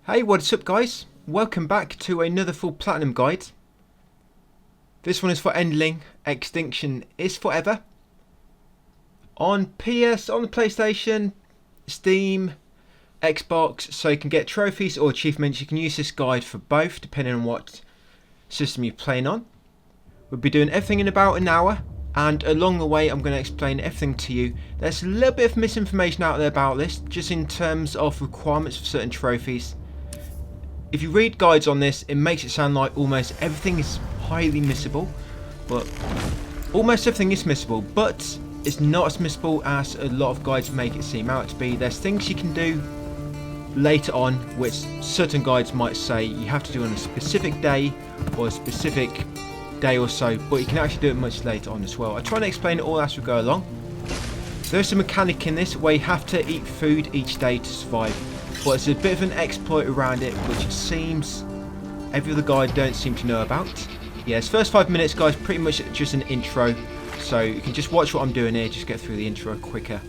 Hey, what's up guys? Welcome back to another full platinum guide. This one is for Endling, Extinction is Forever. On PS, on the PlayStation, Steam, Xbox, so you can get trophies or achievements. You can use this guide for both, depending on what system you're playing on. We'll be doing everything in about an hour, and along the way I'm going to explain everything to you. There's a little bit of misinformation out there about this, just in terms of requirements for certain trophies. If you read guides on this, it makes it sound like almost everything is highly missable, but almost everything is missable, but it's not as missable as a lot of guides make it seem out to be. There's things you can do later on, which certain guides might say you have to do on a specific day or a specific day or so, but you can actually do it much later on as well. I try and explain it all as we go along. There's a mechanic in this where you have to eat food each day to survive. But it's a bit of an exploit around it, which it seems every other guide don't seem to know about. Yeah, this first 5 minutes, guys, pretty much just an intro. So you can just watch what I'm doing here, just get through the intro quicker.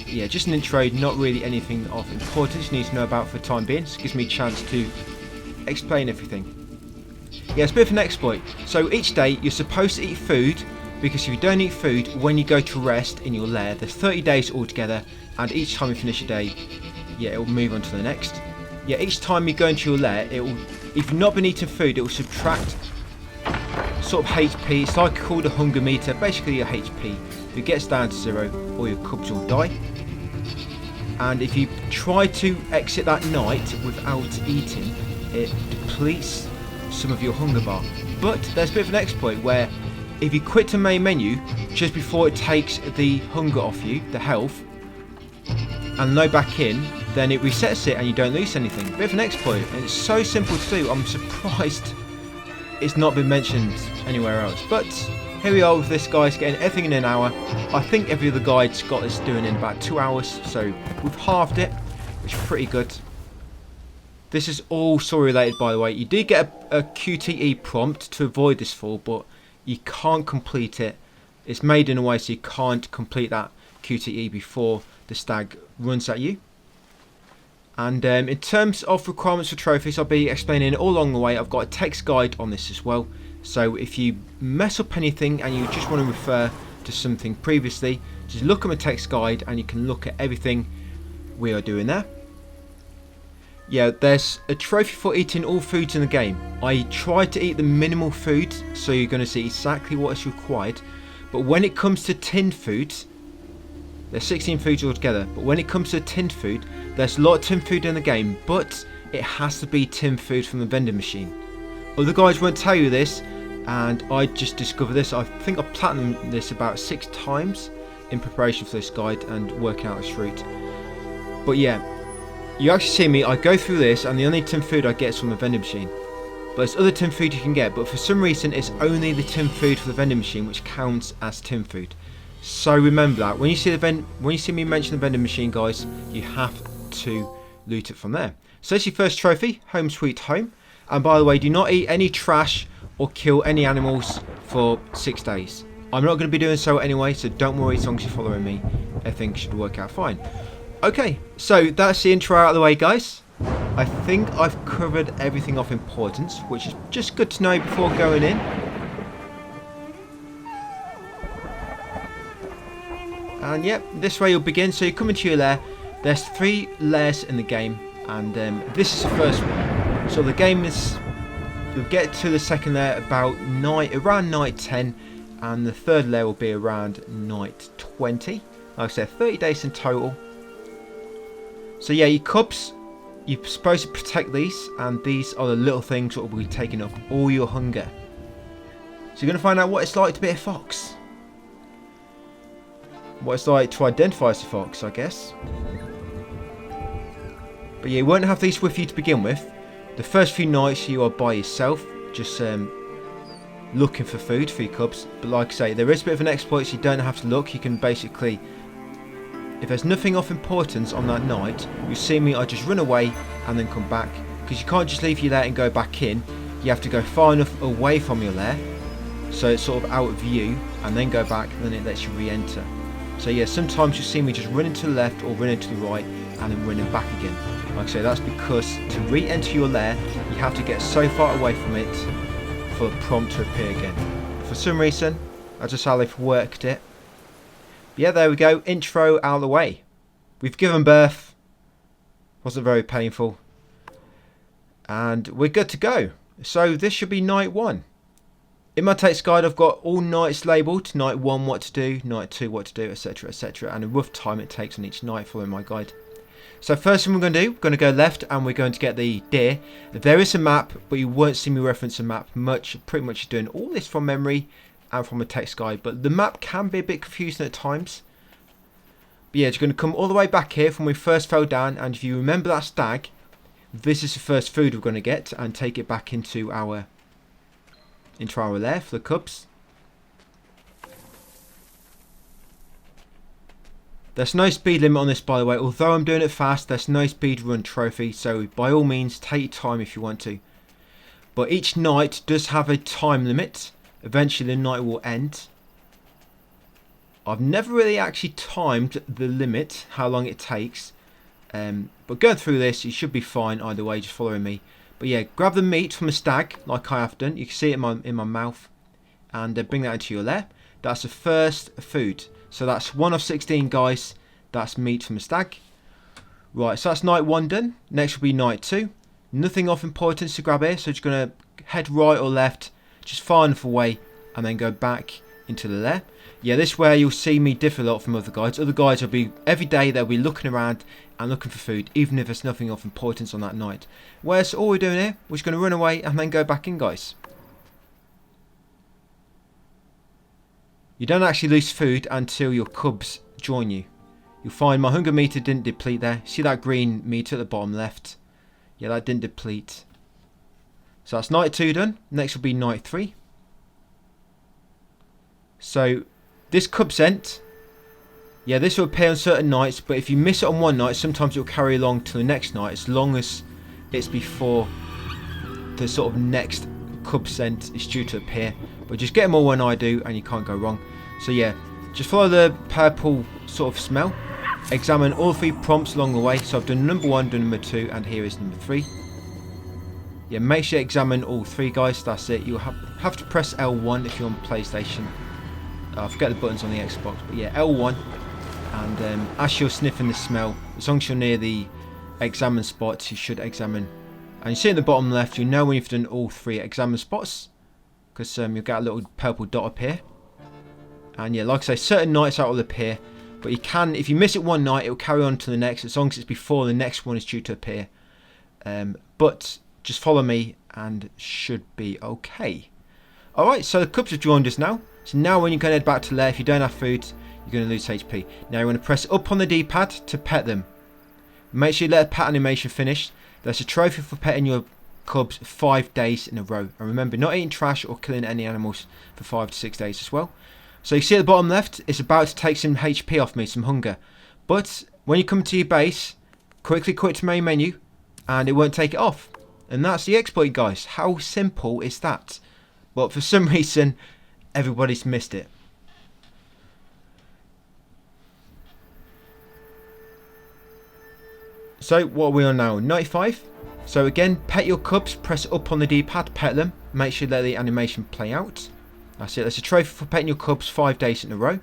Yeah, just an intro, not really anything of importance you need to know about for the time being. So it gives me a chance to explain everything. Yeah, it's a bit of an exploit. So each day, you're supposed to eat food, because if you don't eat food, when you go to rest in your lair, there's 30 days altogether, and each time you finish a day, yeah, it will move on to the next. Yeah, each time you go into your lair, it will, if you've not been eating food, it will subtract sort of HP. It's like called a hunger meter, basically your HP. If it gets down to 0, all your cubs will die. And if you try to exit that night without eating, it depletes some of your hunger bar. But there's a bit of an exploit where if you quit the main menu just before it takes the hunger off you, the health, and load back in, then it resets it and you don't lose anything. Bit of an exploit, and it's so simple to do. I'm surprised it's not been mentioned anywhere else. But here we are with this, guys, getting everything in an hour. I think every other guide's got this doing in about 2 hours, so we've halved it, which is pretty good. This is all story related, by the way. You do get a QTE prompt to avoid this fall, but you can't complete it. It's made in a way so you can't complete that QTE before the stag runs at you. And in terms of requirements for trophies, I'll be explaining it all along the way. I've got a text guide on this as well, so if you mess up anything and you just want to refer to something previously, just look at my text guide and you can look at everything we are doing there. Yeah, there's a trophy for eating all foods in the game. I tried to eat the minimal food, so you're going to see exactly what is required. But when it comes to tinned foods, there's 16 foods altogether, but when it comes to tinned food, there's a lot of tinned food in the game, but it has to be tinned food from the vending machine. Other guys won't tell you this, and I just discovered this. I think I platinumed this about 6 times in preparation for this guide and working out this route. But yeah, you actually see me, I go through this, and the only tinned food I get is from the vending machine. But there's other tinned food you can get, but for some reason it's only the tinned food for the vending machine which counts as tinned food. So remember that when you see me mention the vending machine, guys, you have to loot it from there. So that's your first trophy, home sweet home. And by the way, do not eat any trash or kill any animals for 6 days. I'm not going to be doing so anyway, so don't worry, as long as you're following me, everything should work out fine. Okay, so that's the intro out of the way, guys. I think I've covered everything of importance, which is just good to know before going in. And yep, this way you'll begin. So you come into your lair. There's 3 lairs in the game, and this is the first one. So the game is, you'll get to the second lair about around night 10, and the third lair will be around night 20. Like I said, 30 days in total. So yeah, your cubs, you're supposed to protect these, and these are the little things that will be taking up all your hunger. So you're going to find out what it's like to be a fox. What it's like to identify as a fox, I guess. But yeah, you won't have these with you to begin with. The first few nights you are by yourself, just looking for food for your cubs. But like I say, there is a bit of an exploit, so you don't have to look. You can basically, if there's nothing of importance on that night, you see me, I just run away and then come back. Because you can't just leave your lair and go back in. You have to go far enough away from your lair, so it's sort of out of view, and then go back, and then it lets you re-enter. So yeah, sometimes you see me just running to the left or running to the right and then running back again. Like I say, that's because to re-enter your lair, you have to get so far away from it for a prompt to appear again. For some reason, that's just how they've worked it. But yeah, there we go. Intro out of the way. We've given birth. Wasn't very painful. And we're good to go. So this should be night 1. In my text guide, I've got all nights labelled. Night 1, what to do. Night 2, what to do, etc, etc. And a rough time it takes on each night following my guide. So first thing we're going to do, we're going to go left and we're going to get the deer. There is a map, but you won't see me reference a map much. Pretty much doing all this from memory and from a text guide. But the map can be a bit confusing at times. But yeah, you're going to come all the way back here from when we first fell down. And if you remember that stag, this is the first food we're going to get and take it back into our lair for the cubs. There's no speed limit on this, by the way. Although I'm doing it fast, there's no speed run trophy. So by all means, take your time if you want to. But each night does have a time limit. Eventually the night will end. I've never really actually timed the limit, how long it takes. But going through this, you should be fine either way, just following me. But yeah, grab the meat from a stag, like I have done. You can see it in my mouth. And bring that into your lair. That's the first food. So that's 1 of 16, guys. That's meat from a stag. Right, so that's night 1 done. Next will be night 2. Nothing of importance to grab here. So just going to head right or left, just far enough away, and then go back into the lair. Yeah, this way you'll see me differ a lot from other guides. Other guides will be, every day they'll be looking around and looking for food, even if there's nothing of importance on that night. Whereas all we're doing here, we're just going to run away and then go back in, guys. You don't actually lose food until your cubs join you. You'll find my hunger meter didn't deplete there. See that green meter at the bottom left? Yeah, that didn't deplete. So that's night 2 done. Next will be night 3. So this cub scent, yeah, this will appear on certain nights, but if you miss it on one night, sometimes it will carry along to the next night, as long as it's before the sort of next cub scent is due to appear. But just get them all when I do and you can't go wrong. So yeah, just follow the purple sort of smell. Examine all 3 prompts along the way. So I've done number 1, done number 2, and here is number 3. Yeah, make sure you examine all 3, guys. That's it. You'll have to press L1 if you're on PlayStation. I forget the buttons on the Xbox, but yeah, L1. And as you're sniffing the smell, as long as you're near the examine spots, you should examine. And you see at the bottom left, you know when you've done all 3 examine spots, because you'll get a little purple dot appear. And yeah, like I say, certain nights that will appear, but you can, if you miss it one night, it will carry on to the next, as long as it's before the next one is due to appear. But just follow me and should be okay. Alright, so the cubs have joined us now. So now when you're going to head back to lair, if you don't have food, you're going to lose HP. Now you want to press up on the D-pad to pet them. Make sure you let the pet animation finish. There's a trophy for petting your cubs 5 days in a row. And remember, not eating trash or killing any animals for 5 to 6 days as well. So you see at the bottom left, it's about to take some HP off me, some hunger. But when you come to your base, quickly quit to main menu and it won't take it off. And that's the exploit, guys. How simple is that? But for some reason, everybody's missed it. So what are we on now? 95. So again, pet your cubs, press up on the D-pad, pet them. Make sure you let the animation play out. That's it. There's a trophy for petting your cubs 5 days in a row.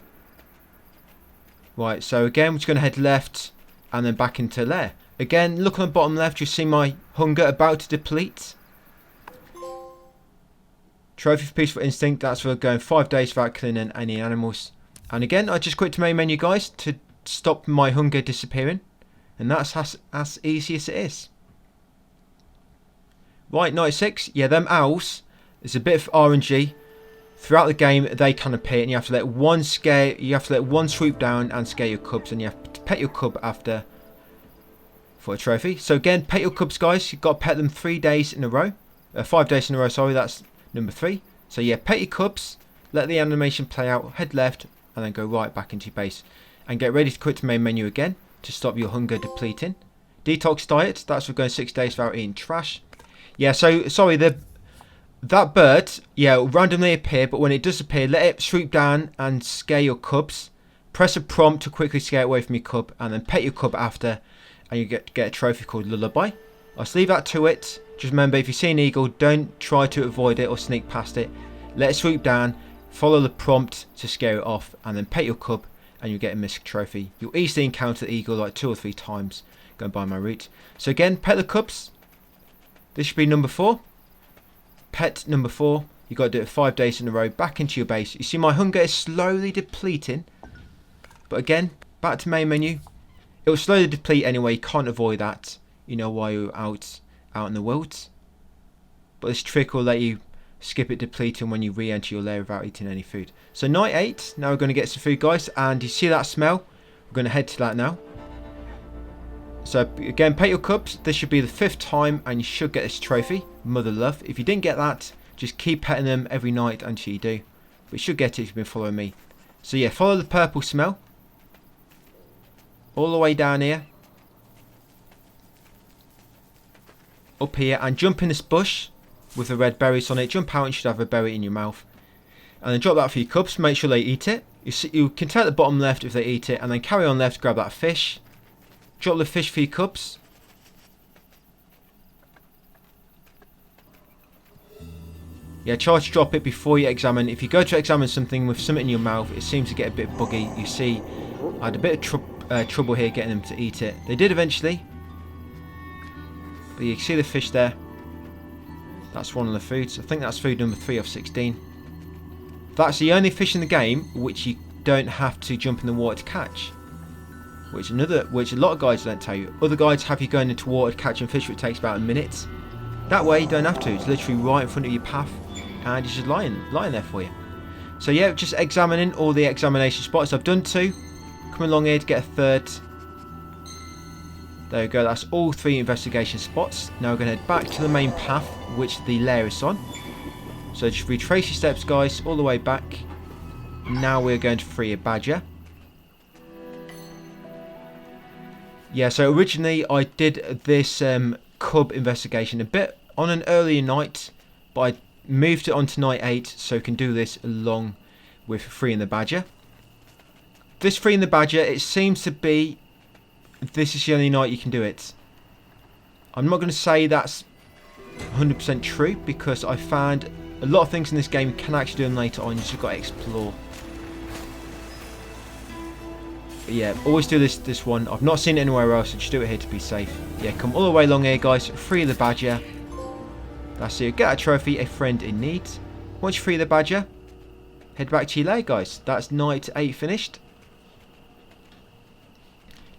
Right, so again, we're just going to head left and then back into lair. Again, look on the bottom left, you see my hunger about to deplete. Trophy for Peaceful Instinct, that's for going 5 days without killing any animals. And again, I just quit to main menu, guys, to stop my hunger disappearing. And that's as easy as it is. Right, 96. Yeah, them owls, there's a bit of RNG. Throughout the game, they can appear, and you have to let one swoop down and scare your cubs, and you have to pet your cub after for a trophy. So again, pet your cubs, guys. You've got to pet them 3 days in a row. 5 days in a row, sorry, that's number 3. So yeah, pet your cubs, let the animation play out, head left, and then go right back into your base. And get ready to quit the main menu again to stop your hunger depleting. Detox diet, that's for going 6 days without eating trash. Yeah, so, sorry, that bird, yeah, will randomly appear, but when it does appear, let it swoop down and scare your cubs. Press a prompt to quickly scare away from your cub, and then pet your cub after. and you get a trophy called Lullaby. I'll just leave that to it. Just remember, if you see an eagle, don't try to avoid it or sneak past it. Let it swoop down, follow the prompt to scare it off, and then pet your cub and you'll get a misc trophy. You'll easily encounter the eagle like 2 or 3 times going by my route. So again, pet the cubs. This should be number 4. Pet number 4. You've got to do it 5 days in a row. Back into your base. You see my hunger is slowly depleting. But again, back to main menu. It will slowly deplete anyway. You can't avoid that, you know, while you're out in the wilds. But this trick will let you skip it depleting when you re-enter your lair without eating any food. So night 8. Now we're going to get some food, guys. And you see that smell? We're going to head to that now. So again, pet your cubs. This should be the 5th time and you should get this trophy, Mother Love. If you didn't get that, just keep petting them every night until you do. But you should get it if you've been following me. So yeah, follow the purple smell. All the way down here. Up here, and jump in this bush with the red berries on it. Jump out and you should have a berry in your mouth. And then drop that for your cubs. Make sure they eat it. You can take the bottom left if they eat it. And then carry on left, grab that fish. Drop the fish for your cubs. Yeah, try to drop it before you examine. If you go to examine something with something in your mouth, it seems to get a bit buggy. You see, I had a bit of trouble here getting them to eat it. They did eventually. But you can see the fish there. That's one of the foods. I think that's food number 3 of 16. That's the only fish in the game which you don't have to jump in the water to catch. Which a lot of guides don't tell you. Other guides have you going into water catching fish, which takes about a minute. That way you don't have to. It's literally right in front of your path, and it's just lying there for you. So yeah, just examining all the examination spots. I've done 2. Come along here to get a 3rd. There we go. That's all 3 investigation spots. Now we're going to head back to the main path, which the lair is on. So just retrace your steps, guys, all the way back. Now we're going to free a badger. Yeah, so originally I did this cub investigation a bit on an earlier night, but I moved it onto night 8 so we can do this along with freeing the badger. This freeing the badger, it seems to be this is the only night you can do it. I'm not going to say that's 100% true, because I found a lot of things in this game you can actually do them later on. You just got to explore. But yeah, always do this one. I've not seen it anywhere else, so just do it here to be safe. Yeah, come all the way along here, guys. Free the badger. That's it. Get a trophy, a friend in need. Once you free the badger, head back to your lair, guys. That's night 8 finished.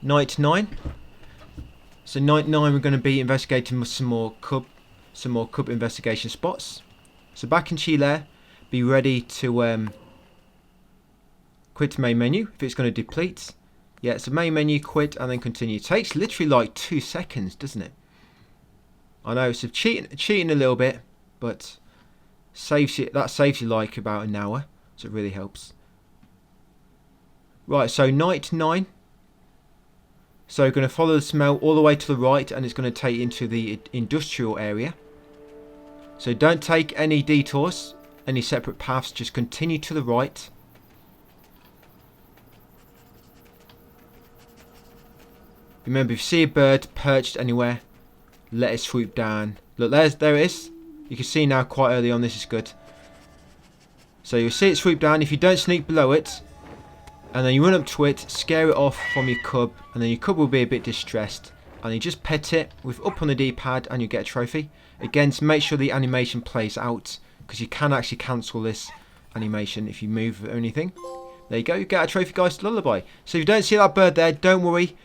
Night 9. So night 9 we're going to be investigating some more cub investigation spots. So back in your lair, be ready to quit main menu if it's going to deplete. Yeah, so main menu, quit, and then continue. It takes literally like 2 seconds, doesn't it? I know it's cheating a little bit, but saves you like about an hour, so it really helps. Right, so night 9. So we're going to follow the smell all the way to the right, and it's going to take you into the industrial area. So don't take any detours, any separate paths, just continue to the right. Remember, if you see a bird perched anywhere, let it swoop down. Look, there it is. You can see now quite early on, this is good. So you'll see it swoop down. If you don't sneak below it, and then you run up to it, scare it off from your cub, and then your cub will be a bit distressed. And you just pet it with up on the D-pad and you get a trophy. Again, to make sure the animation plays out, because you can actually cancel this animation if you move or anything. There you go, you get a trophy, guys, Lullaby. So if you don't see that bird there, don't worry.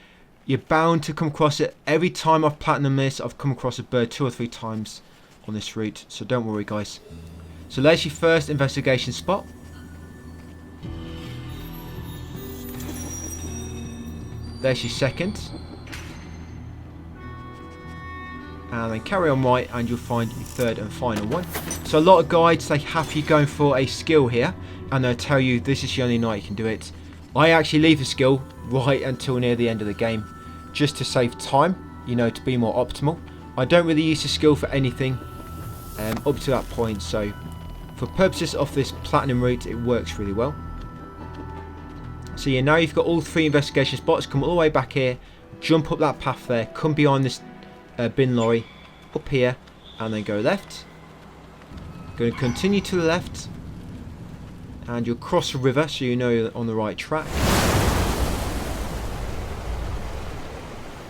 You're bound to come across it. Every time I've platinum this, I've come across a bird 2 or 3 times on this route. So don't worry, guys. So there's your first investigation spot. There's your second. And then carry on right and you'll find your third and final one. So a lot of guides, they have you going for a skill here, and they'll tell you this is the only night you can do it. I actually leave the skill right until near the end of the game, just to save time, you know, to be more optimal. I don't really use the skill for anything up to that point, so for purposes of this platinum route, it works really well. So yeah, now you've got all 3 investigation spots. Come all the way back here, jump up that path there, come behind this bin lorry, up here, and then go left. Going to continue to the left, and you'll cross a river so you know you're on the right track.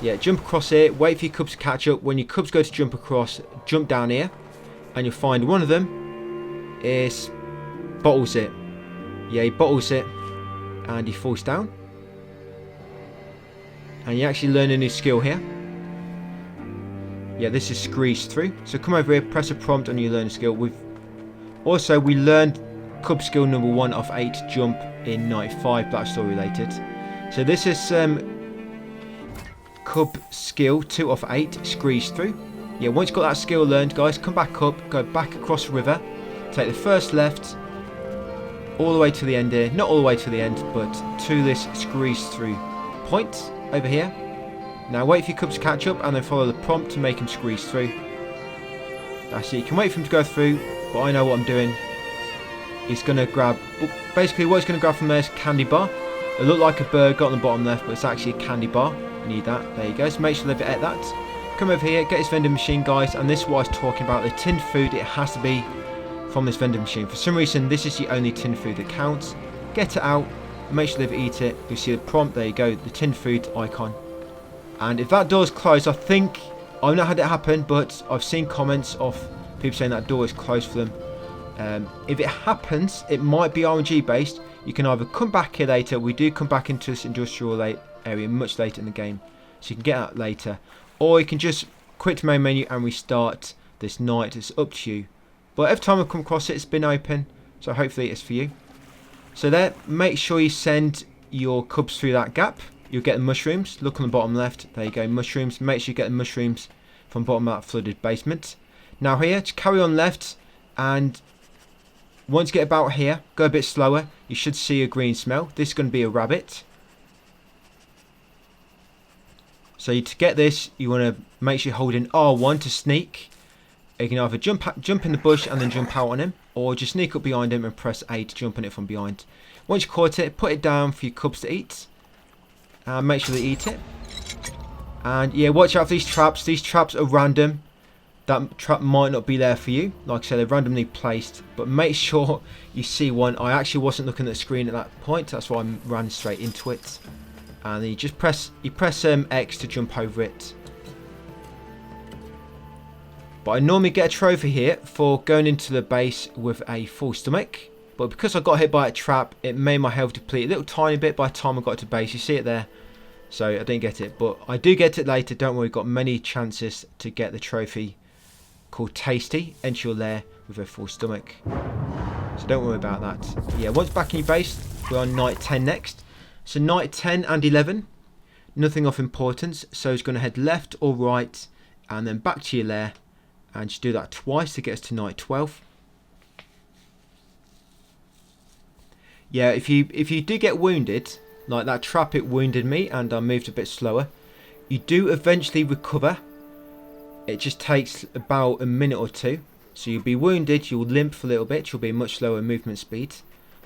Yeah, jump across here, wait for your cubs to catch up. When your cubs go to jump across, jump down here, and you'll find one of them is bottles it. Yeah, he bottles it, and he falls down. And you actually learn a new skill here. Yeah, this is squeeze through. So come over here, press a prompt, and you learn a skill. We learned cub skill number 1 of 8, jump in 95. That's still related. So this is cub skill 2 of 8, squeeze through. Yeah, once you've got that skill learned, guys, come back up, go back across the river, take the first left, all the way to the end here. Not all the way to the end, but to this squeeze through point over here. Now wait for your cubs to catch up, and then follow the prompt to make him squeeze through. That's it. You can wait for him to go through, but I know what I'm doing. He's going to grab, basically what he's going to grab from there is candy bar. It looked like a bird, got on the bottom left, but it's actually a candy bar. You need that. There you go. So make sure they've ate that. Come over here, get his vending machine, guys, and this is what I was talking about. The tinned food, it has to be from this vending machine. For some reason, this is the only tinned food that counts. Get it out, make sure they've eaten it. You see the prompt, there you go, the tinned food icon. And if that door's closed, I think, I've not had it happen, but I've seen comments of people saying that door is closed for them. If it happens, it might be RNG based. You can either come back here later. We do come back into this industrial area much later in the game, so you can get out later, or you can just quit the main menu and restart this night. It's up to you, but every time I come across it, it's been open, so hopefully it's for you. So there, make sure you send your cubs through that gap. You'll get the mushrooms. Look on the bottom left, there you go, mushrooms. Make sure you get the mushrooms from bottom of that flooded basement. Now here, to carry on left, and once you get about here, go a bit slower. You should see a green smell. This is going to be a rabbit. So to get this, you want to make sure you're holding R1 to sneak. You can either jump in the bush and then jump out on him, or just sneak up behind him and press A to jump on it from behind. Once you caught it, put it down for your cubs to eat. And make sure they eat it. And yeah, watch out for these traps. These traps are random. That trap might not be there for you. Like I said, they're randomly placed, but make sure you see one. I actually wasn't looking at the screen at that point, that's why I ran straight into it. And then you just press X to jump over it. But I normally get a trophy here for going into the base with a full stomach, but because I got hit by a trap, it made my health deplete a little tiny bit by the time I got to base. You see it there, so I didn't get it, but I do get it later. Don't worry, got many chances to get the trophy called Tasty, enter your lair with a full stomach, so don't worry about that. Yeah, once back in your base, we're on night 10 next. So night 10 and 11, nothing of importance, so it's going to head left or right and then back to your lair, and just do that twice to get us to night 12. Yeah, if you do get wounded, like that trap, it wounded me and I moved a bit slower, you do eventually recover. It just takes about a minute or two. So you'll be wounded, you'll limp for a little bit, you'll be much slower movement speed.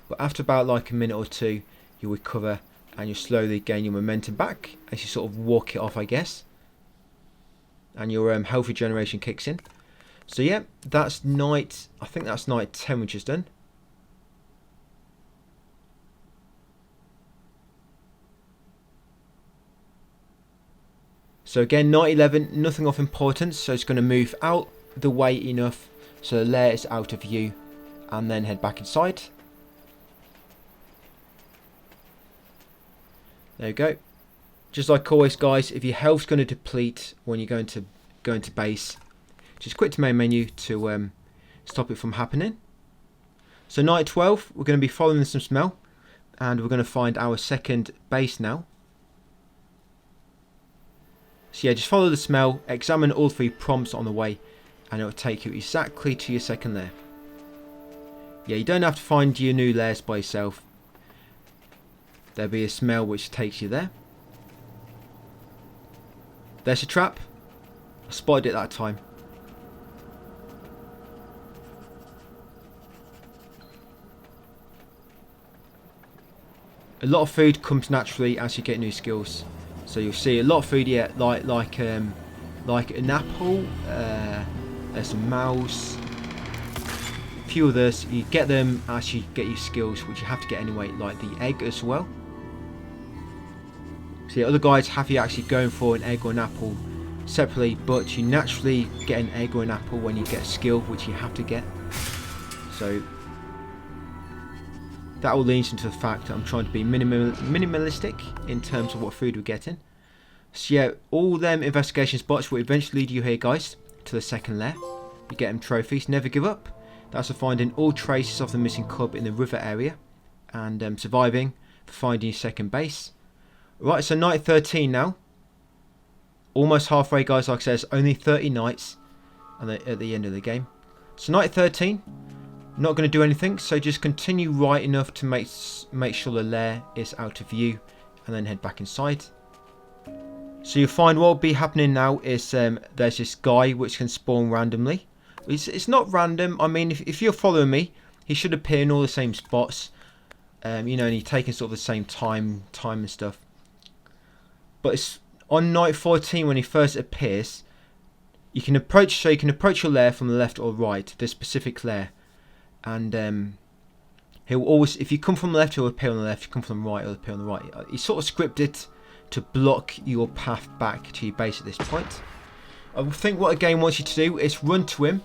But after about like a minute or two, you'll recover and you'll slowly gain your momentum back as you sort of walk it off, I guess. And your health regeneration kicks in. So yeah, that's night, I think that's night 10 which is done. So again, night 11, nothing of importance, so it's going to move out the way enough so the lair is out of view, and then head back inside. There you go. Just like always, guys, if your health's going to deplete when you're going to base, just quit to main menu to stop it from happening. So night 12, we're going to be following some smell, and we're going to find our second base now. So yeah, just follow the smell, examine all 3 prompts on the way, and it will take you exactly to your second lair. Yeah, you don't have to find your new lairs by yourself. There'll be a smell which takes you there. There's a trap. I spotted it that time. A lot of food comes naturally as you get new skills. So you'll see a lot of food here, like an apple, there's a mouse, a few others. You get them as you get your skills, which you have to get anyway, like the egg as well. So the other guides have you actually going for an egg or an apple separately, but you naturally get an egg or an apple when you get a skill, which you have to get. So that all leads into the fact that I'm trying to be minimalistic in terms of what food we're getting. So yeah, all them investigation spots will eventually lead you here, guys, to the second lair. You get them trophies. Never give up. That's for finding all traces of the missing cub in the river area, and surviving for finding your second base. Right, so night 13 now. Almost halfway, guys. Like I said, it's only 30 nights at the end of the game. So night 13. Not going to do anything, so just continue right enough to make sure the lair is out of view, and then head back inside. So you'll find what will be happening now is there's this guy which can spawn randomly. It's not random. I mean, if you're following me, he should appear in all the same spots. You know, and he's taking sort of the same time and stuff. But it's on night 14 when he first appears. You can approach your lair from the left or right, this specific lair. And he'll always, if you come from the left, he'll appear on the left. If you come from the right, he'll appear on the right. He's sort of scripted to block your path back to your base at this point. I think what a game wants you to do is run to him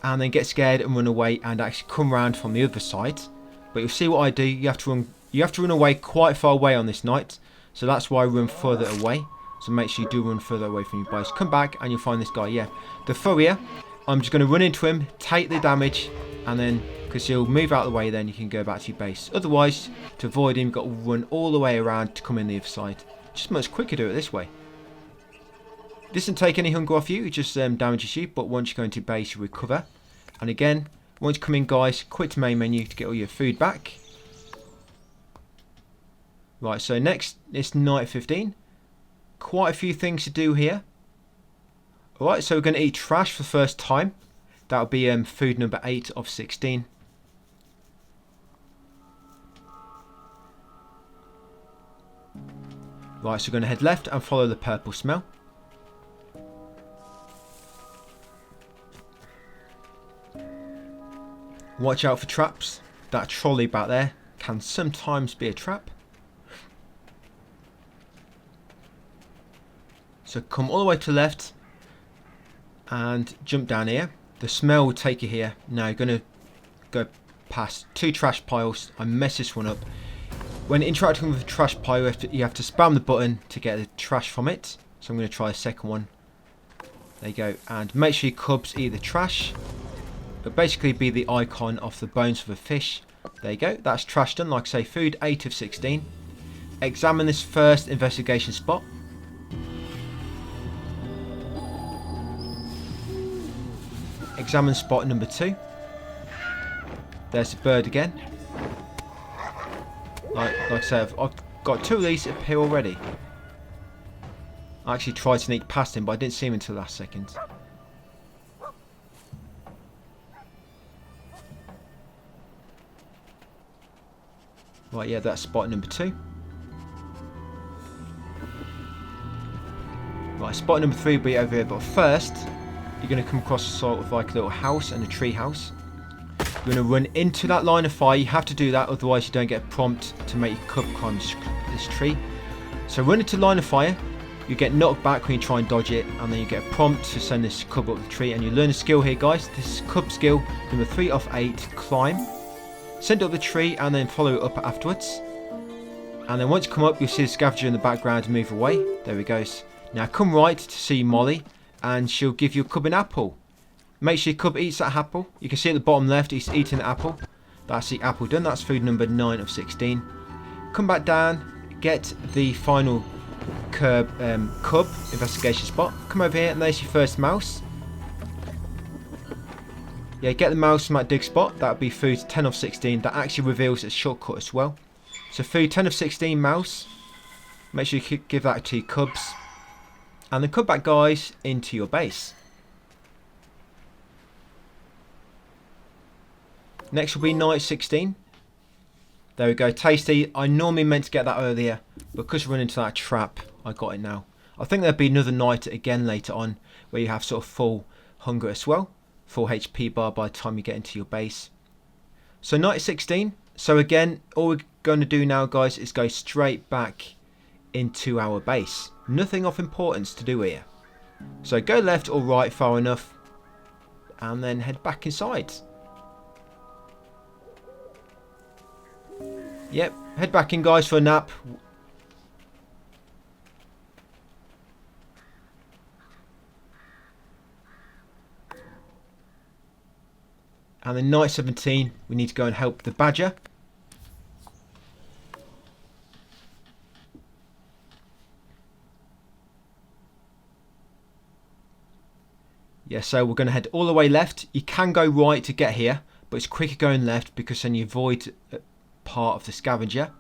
and then get scared and run away and actually come around from the other side. But you'll see what I do. You have to run away quite far away on this night. So that's why I run further away. So make sure you do run further away from your base. Come back and you'll find this guy. Yeah, the furrier. I'm just going to run into him, take the damage, and then, because he'll move out of the way, then you can go back to your base. Otherwise, to avoid him, you've got to run all the way around to come in the other side. Just much quicker do it this way. It doesn't take any hunger off you, it just damages you, but once you go into base, you recover. And again, once you come in, guys, quit the main menu to get all your food back. Right, so next is night 15. Quite a few things to do here. Alright, so we're going to eat trash for the first time. That'll be food number 8 of 16. Right, so we're going to head left and follow the purple smell. Watch out for traps. That trolley back there can sometimes be a trap. So come all the way to the left and jump down here. The smell will take you here. Now you're going to go past 2 trash piles. I messed this one up. When interacting with a trash pile, you have to spam the button to get the trash from it. So I'm going to try a second one. There you go. And make sure your cubs eat the trash. It'll basically be the icon of the bones of a fish. There you go. That's trash done. Like I say, food 8 of 16. Examine this first investigation spot. Examine spot number 2. There's the bird again. Like I said, I've got 2 of these up here already. I actually tried to sneak past him, but I didn't see him until the last second. Right, yeah, that's spot number 2. Right, spot number 3 will be over here, but first, you're going to come across sort of like a little house and a tree house. You're going to run into that line of fire. You have to do that, otherwise you don't get a prompt to make your cub climb this tree. So run into the line of fire. You get knocked back when you try and dodge it, and then you get a prompt to send this cub up the tree. And you learn a skill here, guys. This is cub skill number 3 of 8, climb. Send it up the tree and then follow it up afterwards. And then once you come up, you'll see the scavenger in the background move away. There he goes. Now come right to see Molly, and she'll give you a cub an apple. Make sure your cub eats that apple. You can see at the bottom left, he's eating the apple. That's the apple done. That's food number 9 of 16. Come back down, get the final cub investigation spot. Come over here, and there's your first mouse. Yeah, get the mouse from that dig spot. That would be food 10 of 16. That actually reveals a shortcut as well. So food 10 of 16 mouse. Make sure you give that to your cubs. And then come back, guys, into your base. Next will be night 16. There we go, tasty. I normally meant to get that earlier, but because we run into that trap, I got it now. I think there'll be another night again later on where you have sort of full hunger as well. Full HP bar by the time you get into your base. So night 16. So again, all we're going to do now, guys, is go straight back into our base. Nothing of importance to do here. So go left or right far enough and then head back inside. Yep, head back in, guys, for a nap. And then night 17, we need to go and help the badger. Yeah, so we're going to head all the way left. You can go right to get here, but it's quicker going left because then you avoid part of the scavenger.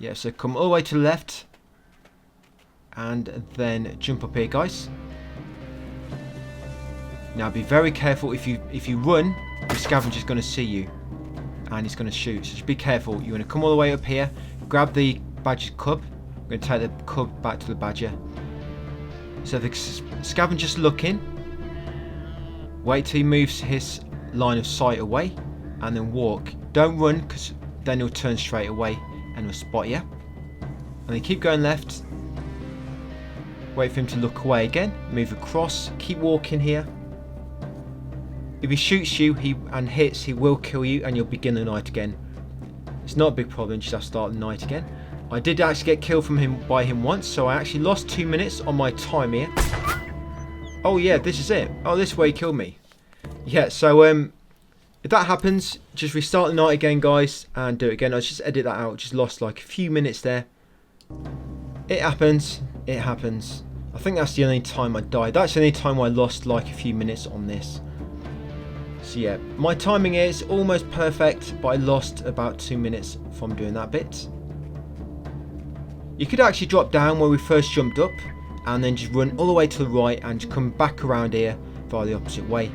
Yeah, so come all the way to the left and then jump up here, guys. Now be very careful. If you run, the scavenger's going to see you and he's going to shoot. So just be careful. You want to come all the way up here, grab the badger's cub. I'm going to take the cub back to the badger. So the scavenger's looking. Wait till he moves his line of sight away and then walk. Don't run because then he'll turn straight away and he'll spot you. And then keep going left. Wait for him to look away again. Move across. Keep walking here. If he shoots you and hits, he will kill you and you'll begin the night again. It's not a big problem, just have to start the night again. I did actually get killed by him once, so I actually lost 2 minutes on my time here. Oh yeah, this is it. Oh, this way he killed me. Yeah, so if that happens, just restart the night again, guys, and do it again. I'll just edit that out. Just lost like a few minutes there. It happens. It happens. I think that's the only time I died. That's the only time I lost like a few minutes on this. So yeah, my timing is almost perfect, but I lost about 2 minutes from doing that bit. You could actually drop down where we first jumped up and then just run all the way to the right and just come back around here via the opposite way.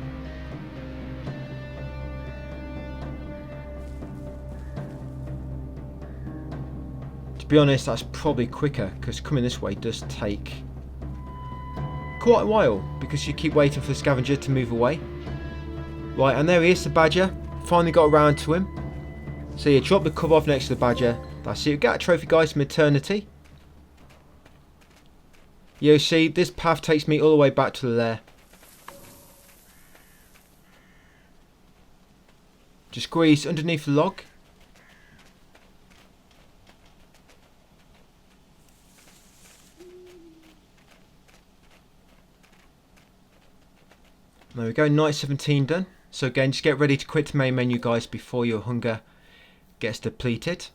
To be honest, that's probably quicker because coming this way does take quite a while because you keep waiting for the scavenger to move away. Right, and there he is, the badger. Finally got around to him. So you drop the cub off next to the badger. That's it. You get a trophy, guys, from eternity. You see, this path takes me all the way back to the lair. Just squeeze underneath the log. There we go, night 17 done. So again, just get ready to quit the main menu, guys, before your hunger gets depleted.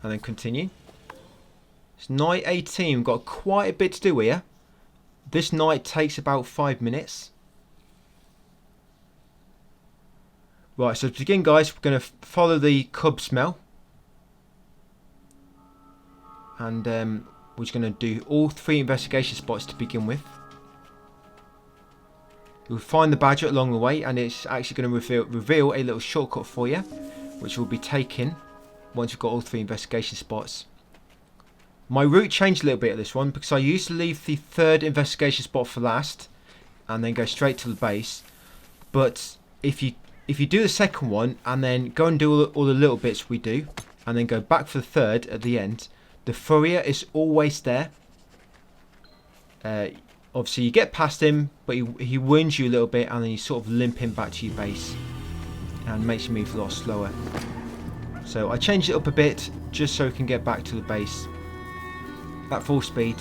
And then continue. It's night 18, we've got quite a bit to do here. This night takes about 5 minutes. Right, so to begin, guys, we're going to follow the cub smell. And we're just going to do all 3 investigation spots to begin with. You'll find the badger along the way, and it's actually going to reveal a little shortcut for you, which will be taken once you've got all 3 investigation spots. My route changed a little bit at this one because I used to leave the 3rd investigation spot for last and then go straight to the base. But if you do the 2nd one and then go and do all the little bits we do and then go back for the 3rd at the end, the furrier is always there. Obviously you get past him, but he wounds you a little bit and then you sort of limp him back to your base and makes you move a lot slower. So I changed it up a bit just so we can get back to the base at full speed.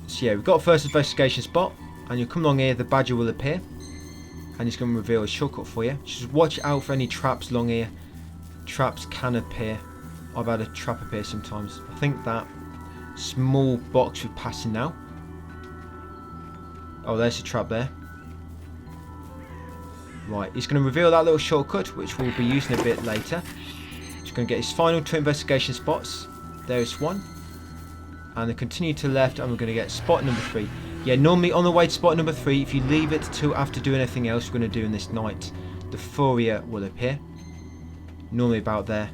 So yeah, we've got a first investigation spot and you'll come along here, the badger will appear and he's going to reveal a shortcut for you. Just watch out for any traps along here. Traps can appear. I've had a trap appear sometimes. I think that small box we're passing now. Oh, there's a trap there. Right, he's going to reveal that little shortcut, which we'll be using a bit later. He's going to get his final 2 investigation spots. There's one. and then continue to the left, and we're going to get spot number 3. Yeah, normally on the way to spot number 3, if you leave it till after doing anything else we're going to do in this night, the Furia will appear. Normally about there.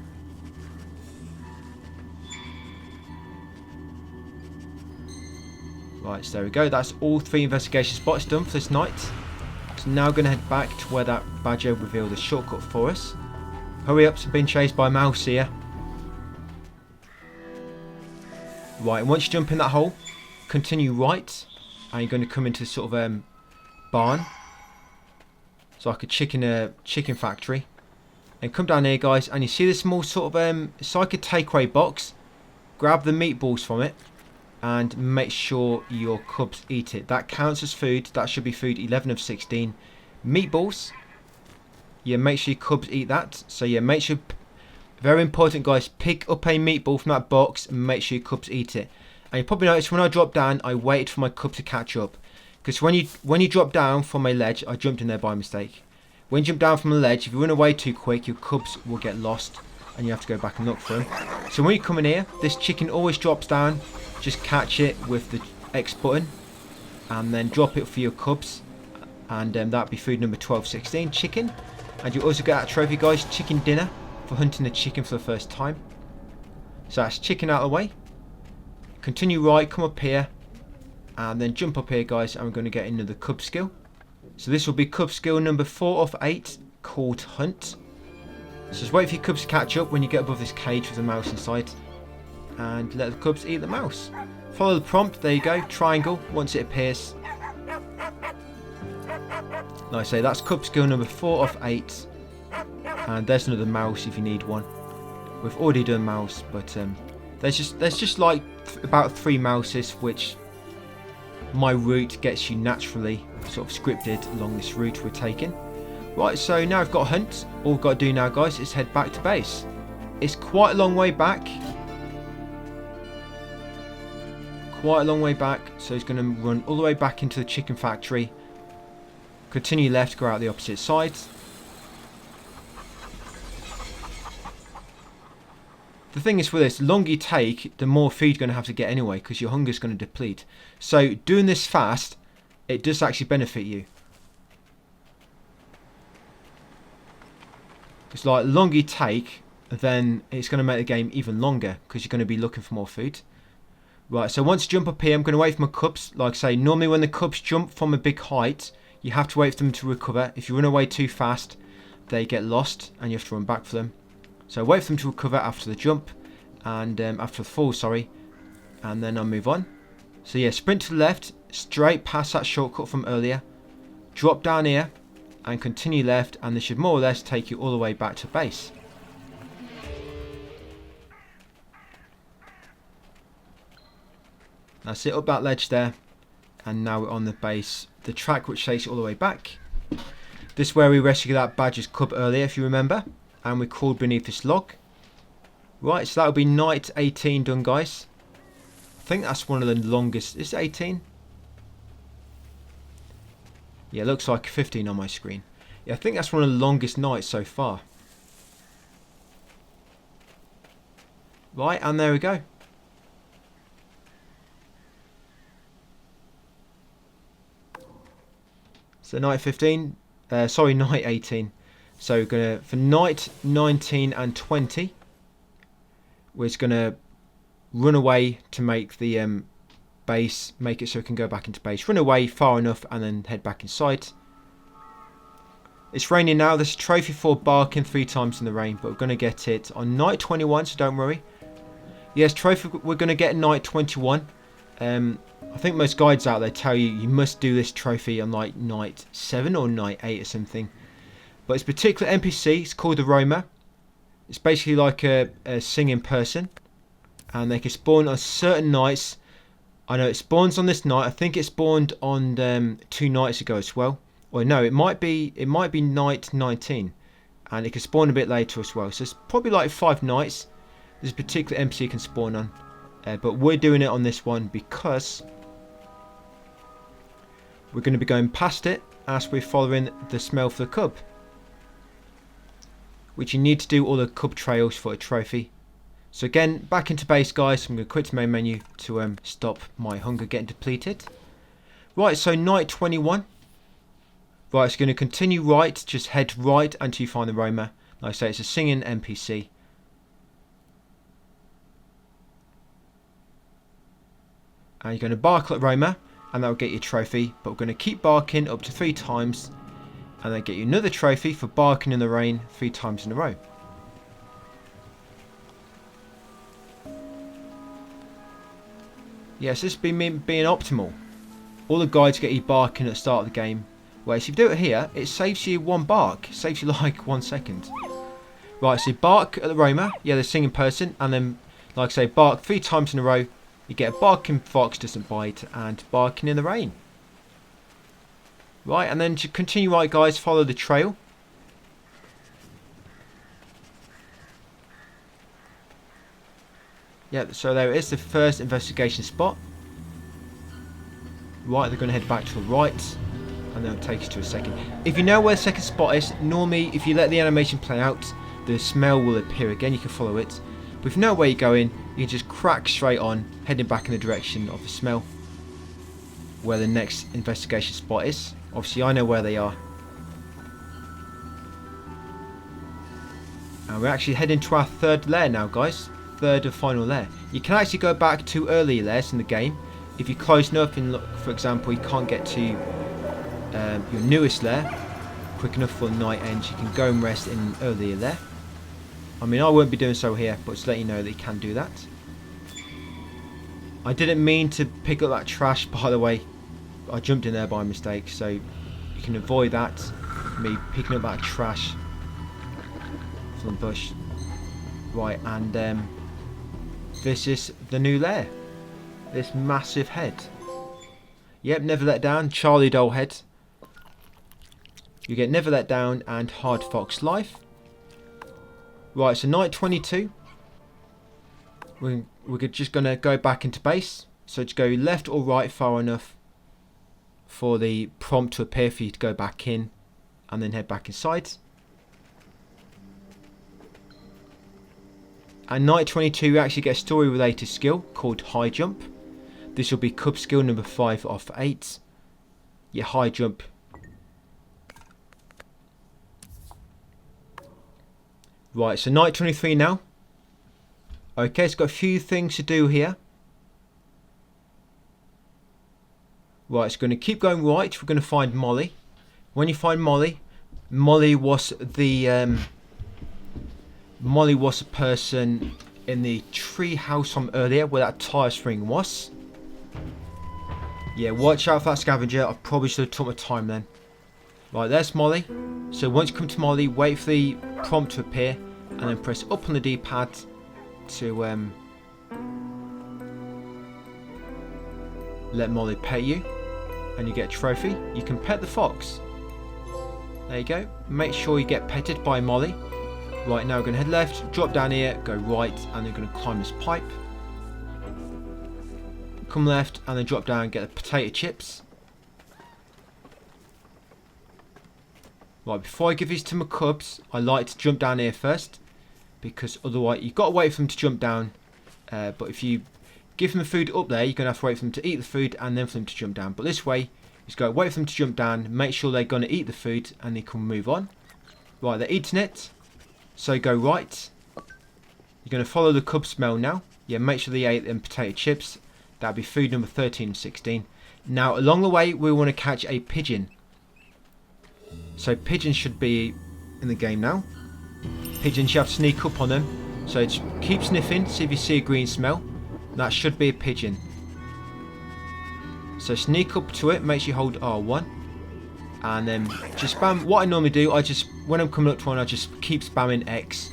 Right, so there we go. That's all 3 investigation spots done for this night. So now we're going to head back to where that badger revealed a shortcut for us. Hurry up, so being chased by a mouse here. Right, and once you jump in that hole, continue right, and you're going to come into this sort of barn. It's like a chicken factory. And come down here, guys, and you see this small sort of it's like a takeaway box. Grab the meatballs from it, and make sure your cubs eat it. That counts as food. That should be food 11 of 16. Meatballs. Yeah, make sure your cubs eat that. So yeah, make sure. Very important, guys. Pick up a meatball from that box and make sure your cubs eat it. And you probably noticed when I dropped down, I waited for my cub to catch up. Because when you drop down from a ledge, I jumped in there by mistake. When you jump down from a ledge, if you run away too quick, your cubs will get lost, and you have to go back and look for them. So when you come in here, this chicken always drops down. Just catch it with the X button, and then drop it for your cubs, and that'd be food number 1216, chicken. And you also get that trophy, guys, chicken dinner, for hunting the chicken for the first time. So that's chicken out of the way. Continue right, come up here, and then jump up here, guys, and we're going to get another cub skill. So this will be cub skill number 4 of 8, called Hunt. So just wait for your cubs to catch up when you get above this cage with the mouse inside, and let the cubs eat the mouse. Follow the prompt, there you go, triangle, once it appears. Like I say, that's cub skill number 4 of 8. And there's another mouse if you need one. We've already done mouse, but there's just like about 3 mouses, which my route gets you naturally sort of scripted along this route we're taking. Right, so now I've got a hunt. All we've got to do now, guys, is head back to base. It's quite a long way back. Quite a long way back, so he's going to run all the way back into the chicken factory. Continue left, go out the opposite side. The thing is with this, the longer you take, the more food you're going to have to get anyway, because your hunger is going to deplete. So doing this fast, it does actually benefit you. It's like the longer you take, then it's going to make the game even longer, because you're going to be looking for more food. Right, so once you jump up here, I'm going to wait for my cubs. Like I say, normally when the cubs jump from a big height, you have to wait for them to recover. If you run away too fast, they get lost, and you have to run back for them. So wait for them to recover after the jump, and after the fall, sorry, and then I'll move on. So yeah, sprint to the left, straight past that shortcut from earlier, drop down here, and continue left, and this should more or less take you all the way back to base. That's it, up that ledge there, and now we're on the base, the track which takes you all the way back. This is where we rescued that badger's cub earlier, if you remember. And we crawled beneath this log. Right, so that'll be night 18 done, guys. I think that's one of the longest. Is it 18? Yeah, it looks like 15 on my screen. Yeah, I think that's one of the longest nights so far. Right, and there we go. So night 15. Sorry, night 18. So we're gonna, for night 19 and 20, we're just gonna run away to make the base, make it so we can go back into base. Run away far enough and then head back inside. It's raining now. There's a trophy for barking 3 times in the rain, but we're gonna get it on night 21, so don't worry. Yes, trophy we're gonna get night 21. I think most guides out there tell you must do this trophy on like night 7 or night 8 or something. But it's a particular NPC, it's called the Roma. It's basically like a singing person. And they can spawn on certain nights. I know it spawns on this night. I think it spawned on 2 nights ago as well. Or no, it might be night 19. And it can spawn a bit later as well. So it's probably like 5 nights. This particular NPC can spawn on. But we're doing it on this one because we're going to be going past it as we're following the smell for the cub. Which you need to do all the cub trails for a trophy. So again, back into base, guys. I'm going to quit the main menu to stop my hunger getting depleted. Right, so night 21. Right, it's going to continue right. Just head right until you find the roamer. Like I say, it's a singing NPC. And you're going to bark at roamer, and that will get you a trophy. But we're going to keep barking up to 3 times, and then get you another trophy for barking in the rain 3 times in a row. Yes, this has been being optimal. All the guides get you barking at the start of the game. Whereas if you do it here, it saves you 1 bark. It saves you like 1 second. Right, so bark at the roamer. Yeah, the singing person. And then, like I say, bark 3 times in a row. You get a barking fox doesn't bite and barking in the rain. Right, and then to continue right, guys, follow the trail. Yeah, so there is the first investigation spot. Right, they're going to head back to the right, and they'll take us to a second. If you know where the second spot is, normally if you let the animation play out, the smell will appear again. You can follow it. But if you know where you're going, you can just crack straight on, heading back in the direction of the smell, where the next investigation spot is. Obviously, I know where they are. And we're actually heading to our 3rd lair now, guys. 3rd and final lair. You can actually go back to earlier lairs in the game. If you're close enough, and look, for example, you can't get to your newest lair quick enough for the night ends, you can go and rest in an earlier lair. I mean, I won't be doing so here, but to let you know that you can do that. I didn't mean to pick up that trash, by the way. I jumped in there by mistake, so you can avoid that. Me picking up that trash from the bush. Right, and this is the new lair. This massive head. Yep, never let down. Charlie doll head. You get never let down and hard fox life. Right, so night 22. We're just going to go back into base. So just go left or right far enough for the prompt to appear for you to go back in, and then head back inside. And night 22, we actually get a story related skill called high jump. This will be cub skill number 5 off 8. Your high jump. Right, so night 23 now. Okay, it's got a few things to do here. Right, it's going to keep going right. We're going to find Molly. When you find Molly, Molly was the person in the tree house from earlier where that tire spring was. Yeah, watch out for that scavenger. I probably should have took my time then. Right, there's Molly. So once you come to Molly, wait for the prompt to appear, and then press up on the D-pad to let Molly pet you, and you get a trophy. You can pet the fox. There you go. Make sure you get petted by Molly. Right, now we're going to head left, drop down here, go right, and then going to climb this pipe. Come left, and then drop down and get the potato chips. Right, before I give these to my cubs, I like to jump down here first, because otherwise you've got to wait for them to jump down. But if you give them the food up there, you're going to have to wait for them to eat the food and then for them to jump down. But this way, you just go wait for them to jump down, make sure they're going to eat the food, and they can move on. Right, they're eating it. So go right. You're going to follow the cub smell now. Yeah, make sure they ate them potato chips. That'll be food number 13 and 16. Now, along the way, we want to catch a pigeon. So pigeons should be in the game now. Pigeons, you have to sneak up on them. So just keep sniffing, see if you see a green smell. That should be a pigeon. So sneak up to it, make sure you hold R1. And then just spam. What I normally do, when I'm coming up to one, I just keep spamming X.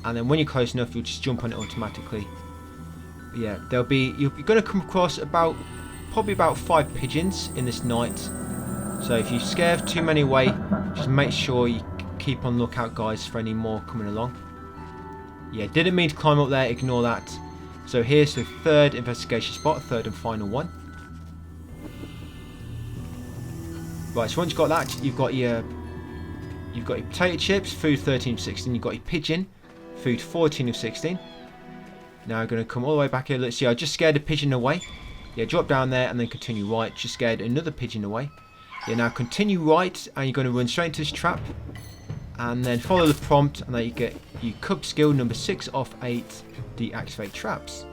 And then when you're close enough, you'll just jump on it automatically. Yeah, you're going to come across probably about 5 pigeons in this night. So if you scare too many away, just make sure you keep on lookout, guys, for any more coming along. Yeah, didn't mean to climb up there, ignore that. So here's the 3rd investigation spot, 3rd and final one. Right, so once you've got that, you've got your potato chips, food 13 of 16. You've got your pigeon, food 14 of 16. Now I'm going to come all the way back here. Let's see, I just scared a pigeon away. Yeah, drop down there and then continue right. Just scared another pigeon away. Yeah, now continue right and you're going to run straight into this trap. And then follow the prompt and then you get your cub skill number 6 of 8, deactivate traps.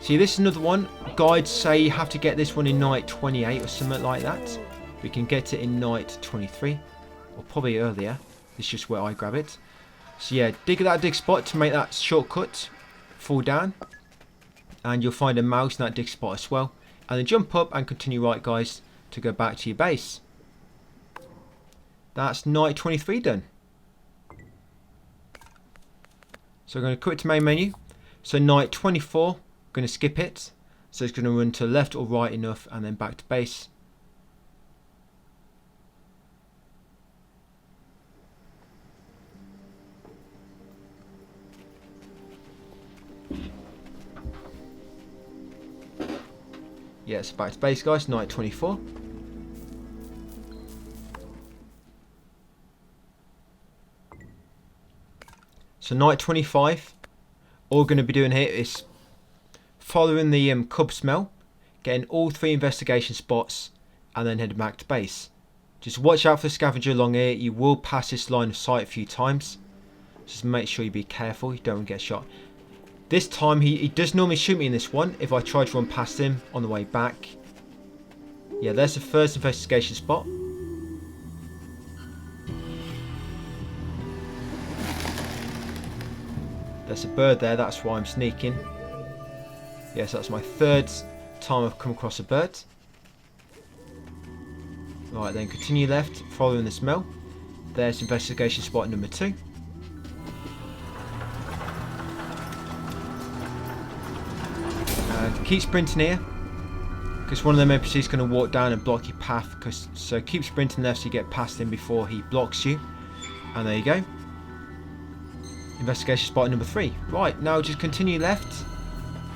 See, this is another one. Guides say you have to get this one in night 28 or something like that. We can get it in night 23 or probably earlier. This is just where I grab it. So yeah, dig that dig spot to make that shortcut. Fall down and you'll find a mouse in that dig spot as well. And then jump up and continue right, guys, to go back to your base. That's night 23 done. So I'm going to quit to main menu. So night 24, I'm going to skip it. So it's going to run to left or right enough and then back to base. Yes, back to base, guys, night 24. So night 25, all we're going to be doing here is following the cub smell, getting all 3 investigation spots, and then heading back to base. Just watch out for the scavenger along here. You will pass this line of sight a few times. Just make sure you be careful, you don't get shot. This time he does normally shoot me in this one if I try to run past him on the way back. Yeah, there's the first investigation spot. There's a bird there, that's why I'm sneaking. Yes, that's my 3rd time I've come across a bird. Right, then continue left, following the smell. There's investigation spot number 2. And keep sprinting here, because one of them NPCs is going to walk down and block your path. So keep sprinting left so you get past him before he blocks you. And there you go. Investigation spot number 3. Right, now just continue left.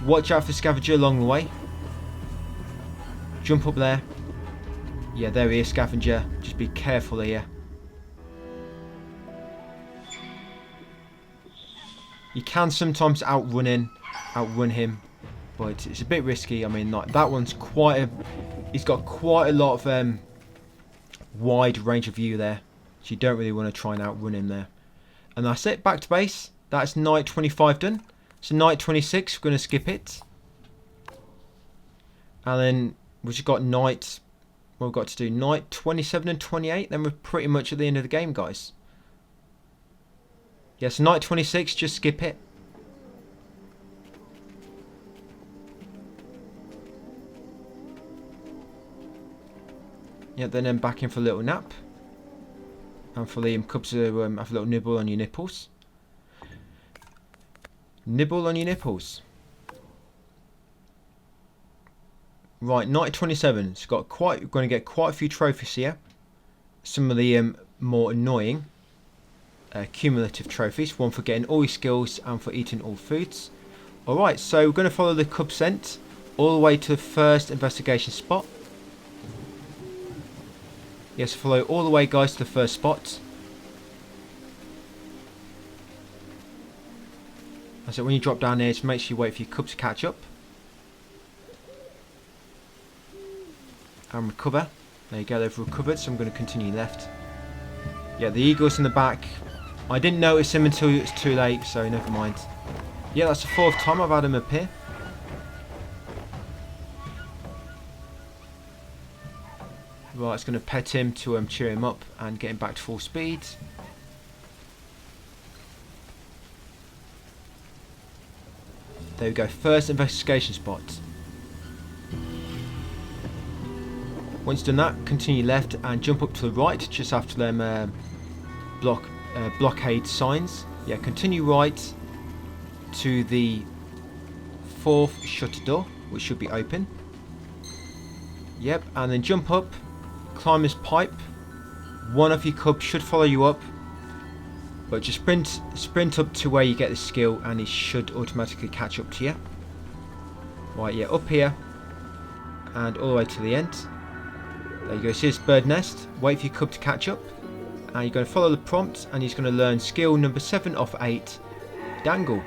Watch out for scavenger along the way. Jump up there. Yeah, there he is, scavenger. Just be careful here. You can sometimes outrun him, but it's a bit risky. I mean, like, that one's he's got quite a lot of wide range of view there, so you don't really want to try and outrun him there. And that's it, back to base. That's night 25 done. So night 26, we're going to skip it. And then we've just got night, well, we've got to do night 27 and 28. Then we're pretty much at the end of the game, guys. Yeah, so night 26, just skip it. Yeah, then back in for a little nap. And for the cubs to have a little nibble on your nipples. Nibble on your nipples. Right, night 27. It's got we're going to get quite a few trophies here. Some of the more annoying cumulative trophies. One for getting all your skills and for eating all foods. Alright, so we're going to follow the cub scent all the way to the first investigation spot. Yes, follow all the way, guys, to the first spot. So when you drop down here, just make sure you wait for your cub to catch up. And recover. There you go, they've recovered, so I'm going to continue left. Yeah, the eagle's in the back. I didn't notice him until it's too late, so never mind. Yeah, that's the 4th time I've had him appear. Right, it's going to pet him to cheer him up and get him back to full speed. There we go, first investigation spot. Once done that, continue left and jump up to the right just after them blockade signs. Yeah, continue right to the 4th shutter door, which should be open. Yep, and then jump up. Climb this pipe. One of your cubs should follow you up, but just sprint up to where you get the skill and it should automatically catch up to you. Right, yeah, up here and all the way to the end. There you go, see this bird nest. Wait for your cub to catch up and you're going to follow the prompt and he's going to learn skill number 7 of 8, dangle.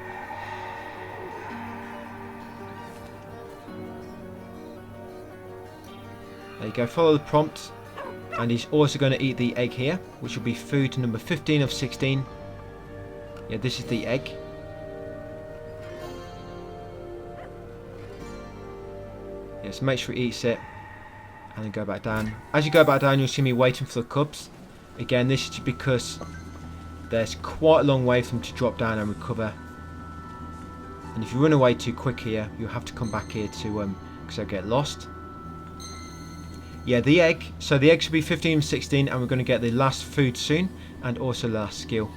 you go, follow the prompt. And he's also going to eat the egg here, which will be food number 15 of 16. Yeah, this is the egg. Yeah, so make sure he eats it. And then go back down. As you go back down, you'll see me waiting for the cubs. Again, this is because there's quite a long way for them to drop down and recover. And if you run away too quick here, you'll have to come back here to because they'll get lost. Yeah, the egg. So the egg should be 15 and 16, and we're going to get the last food soon, and also last skill.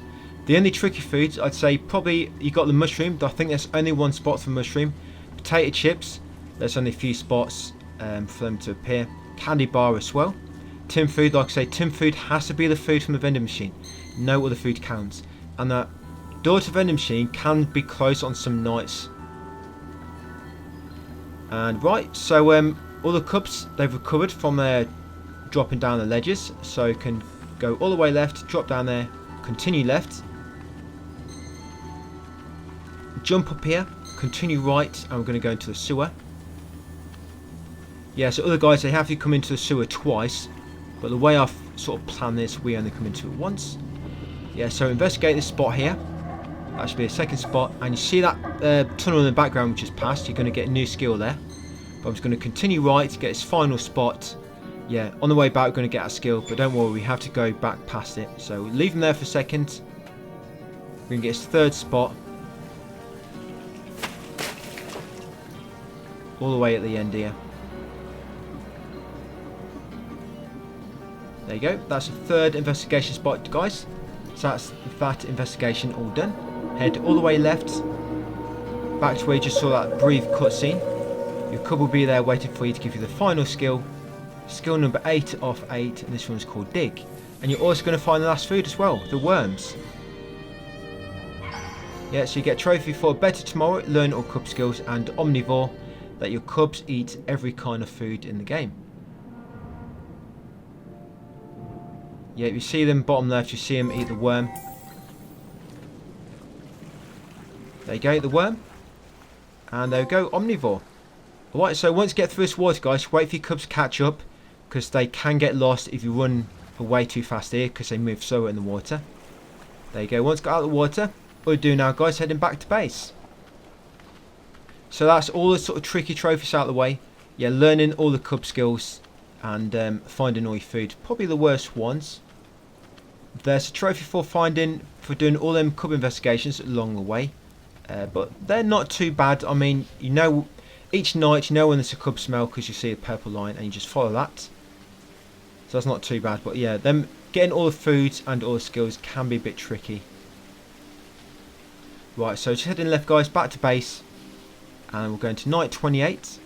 The only tricky foods, I'd say probably you got the mushroom. I think there's only one spot for mushroom. Potato chips, there's only a few spots for them to appear. Candy bar as well. Tin food, like I say, tin food has to be the food from the vending machine. No other food counts. And that door to vending machine can be closed on some nights. And right, so all the cubs, they've recovered from their dropping down the ledges. So you can go all the way left, drop down there, continue left. Jump up here, continue right, and we're going to go into the sewer. Yeah, so other guys, they have to come into the sewer twice. But the way I've sort of planned this, we only come into it once. Yeah, so investigate this spot here. That should be a second spot. And you see that tunnel in the background which is passed. You're going to get a new skill there. But I'm just going to continue right to get its final spot. Yeah, on the way back we're going to get our skill. But don't worry, we have to go back past it. So leave him there for a second. We're going to get his third spot. All the way at the end here. There you go. That's the third investigation spot, guys. So that's that investigation all done. Head all the way left. Back to where you just saw that brief cutscene. Your cub will be there waiting for you to give you the final skill. Skill number 8 of 8. And this one's called Dig. And you're also going to find the last food as well. The worms. Yeah, so you get a trophy for Better Tomorrow, Learn all cub skills, and Omnivore. That your cubs eat every kind of food in the game. Yeah, if you see them bottom left, you see them eat the worm. There you go, eat the worm. And there we go, Omnivore. Alright, so once you get through this water, guys, wait for your cubs to catch up. Because they can get lost if you run away too fast here, because they move slower in the water. There you go, once got out of the water, what we do now, guys, heading back to base. So that's all the sort of tricky trophies out of the way. Yeah, learning all the cub skills and finding all your food. Probably the worst ones. There's a trophy for doing all them cub investigations along the way. But they're not too bad. I mean, you know, each night you know when there's a cub smell because you see a purple line and you just follow that. So that's not too bad. But yeah, them getting all the foods and all the skills can be a bit tricky. Right, so just heading left, guys, back to base. And we're going to night 28.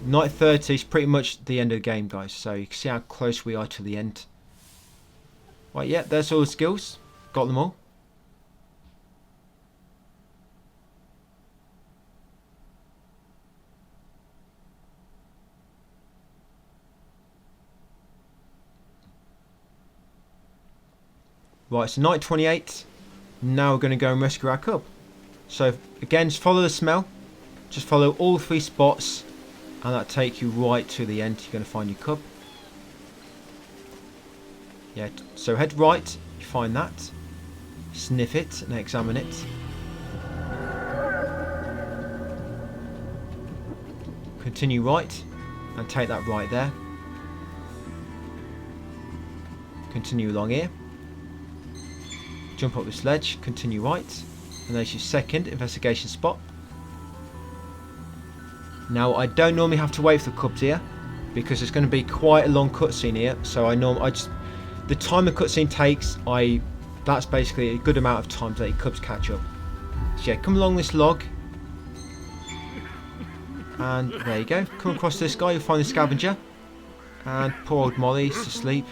Night 30 is pretty much the end of the game, guys. So you can see how close we are to the end. Right, yeah, there's all the skills. Got them all. Right, so night 28. Now we're going to go and rescue our cub. So again, just follow the smell. Just follow all 3 spots. And that'll take you right to the end. You're going to find your cub. Yeah, so head right. You find that. Sniff it and examine it. Continue right. And take that right there. Continue along here. Jump up this ledge. Continue right. And there's your second investigation spot. Now I don't normally have to wait for the cubs here because it's going to be quite a long cutscene here. So the time the cutscene takes, that's basically a good amount of time to let your cubs catch up. So yeah, come along this log, and there you go. Come across this guy, you'll find the scavenger, and poor old Molly's asleep.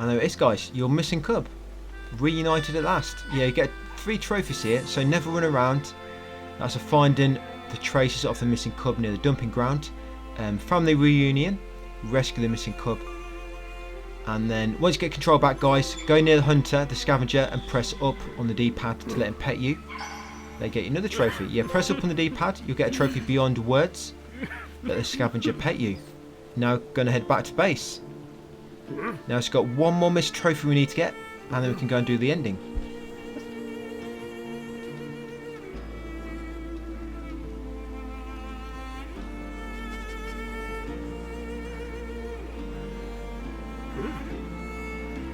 And there it is, guys, your missing cub. Reunited at last. Yeah, you get 3 trophies here, so never run around. That's a finding the traces of the missing cub near the dumping ground. Family reunion, rescue the missing cub. And then once you get control back, guys, go near the hunter, the scavenger, and press up on the D-pad to let him pet you. They get you another trophy. Yeah, press up on the D-pad, you'll get a trophy beyond words. Let the scavenger pet you. Now gonna head back to base. Now it's got one more missed trophy we need to get, and then we can go and do the ending.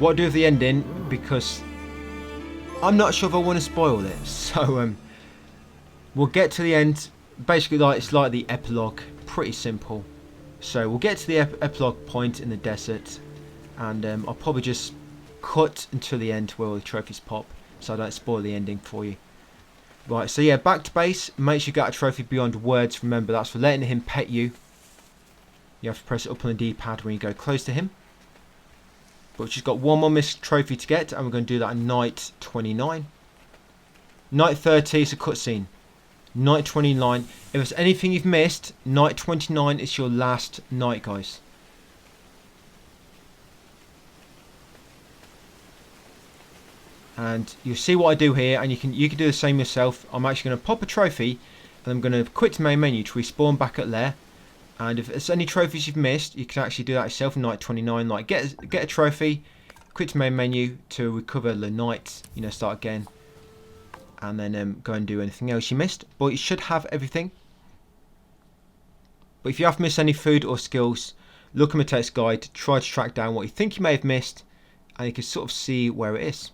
What I'll do with the ending, because I'm not sure if I want to spoil it, so we'll get to the end. Basically, it's like the epilogue, pretty simple. So we'll get to the epilogue point in the desert, and I'll probably just cut until the end where all the trophies pop, so I don't spoil the ending for you. Right, so yeah, back to base. Make sure you get a trophy beyond words. Remember, that's for letting him pet you. You have to press it up on the D-pad when you go close to him. But we've just got one more missed trophy to get, and we're going to do that in night 29. Night 30 is a cutscene. Night 29, if there's anything you've missed, night 29 is your last night, guys. And you'll see what I do here, and you can do the same yourself. I'm actually going to pop a trophy, and I'm going to quit the main menu to respawn back at lair. And if there's any trophies you've missed, you can actually do that yourself in night 29. Like get a trophy, quit the main menu to recover the night, start again. And then go and do anything else you missed. But you should have everything. But if you have missed any food or skills, look at my text guide, try to track down what you think you may have missed, and you can sort of see where it is.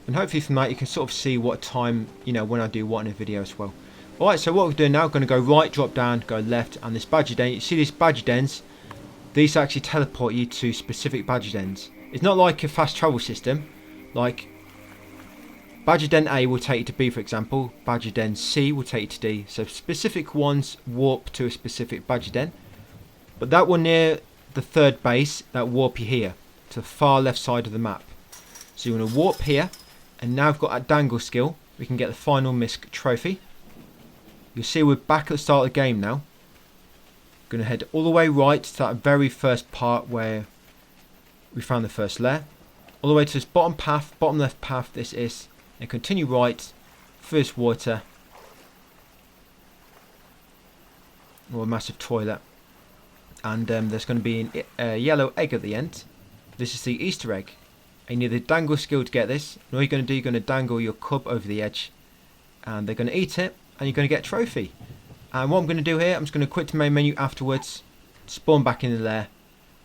And hopefully from that you can sort of see what time, when I do what in a video as well. Alright, so what we're doing now, we're going to go right, drop down, go left, and this badger den. You see these badger dens? These actually teleport you to specific badger dens. It's not like a fast travel system. Like, badger den A will take you to B, for example. Badger den C will take you to D. So specific ones warp to a specific badger den. But that one near the third base, that warp you here, to the far left side of the map. So you want to warp here, and now we've got that dangle skill. We can get the final misc trophy. You'll see we're back at the start of the game now. Going to head all the way right to that very first part where we found the first lair. All the way to this bottom path, bottom left path this is. And continue right through this water. Or a massive toilet. And there's going to be a yellow egg at the end. This is the Easter egg. And you need the dangle skill to get this. And all you're going to do, you're going to dangle your cub over the edge. And they're going to eat it. And you're going to get a trophy. And what I'm going to do here, I'm just going to quit the main menu afterwards, spawn back in the lair,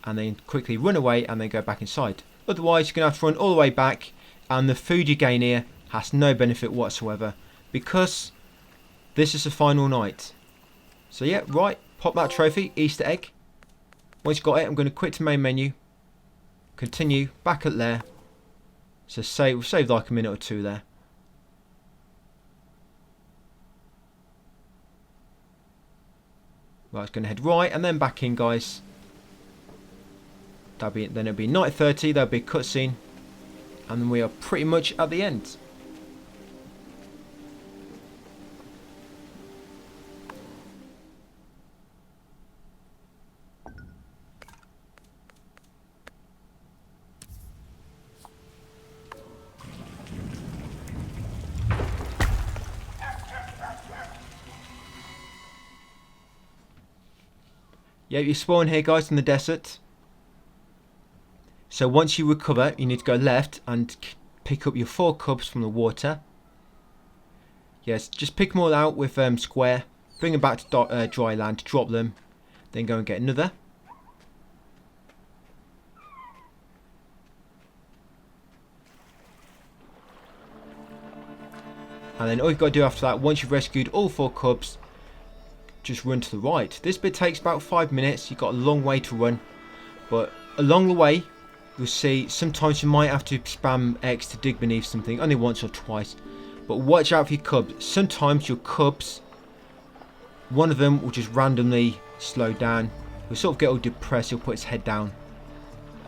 and then quickly run away and then go back inside. Otherwise, you're going to have to run all the way back, and the food you gain here has no benefit whatsoever, because this is the final night. So yeah, right, pop that trophy, Easter egg. Once you've got it, I'm going to quit the main menu, continue, back at lair. So we'll save like a minute or two there. Right, it's going to head right and then back in, guys. Then it'll be night 30, there'll be a cutscene, and then we are pretty much at the end. Yeah, you spawn here, guys, in the desert. So once you recover, you need to go left and pick up your 4 cubs from the water. Yes, just pick them all out with square. Bring them back to dry land, drop them. Then go and get another. And then all you've got to do after that, once you've rescued all 4 cubs, just run to the right. This bit takes about 5 minutes. You've got a long way to run, but along the way you'll see sometimes you might have to spam X to dig beneath something, only once or twice, but watch out for your cubs. Sometimes your cubs, one of them will just randomly slow down. He'll sort of get all depressed, he'll put his head down,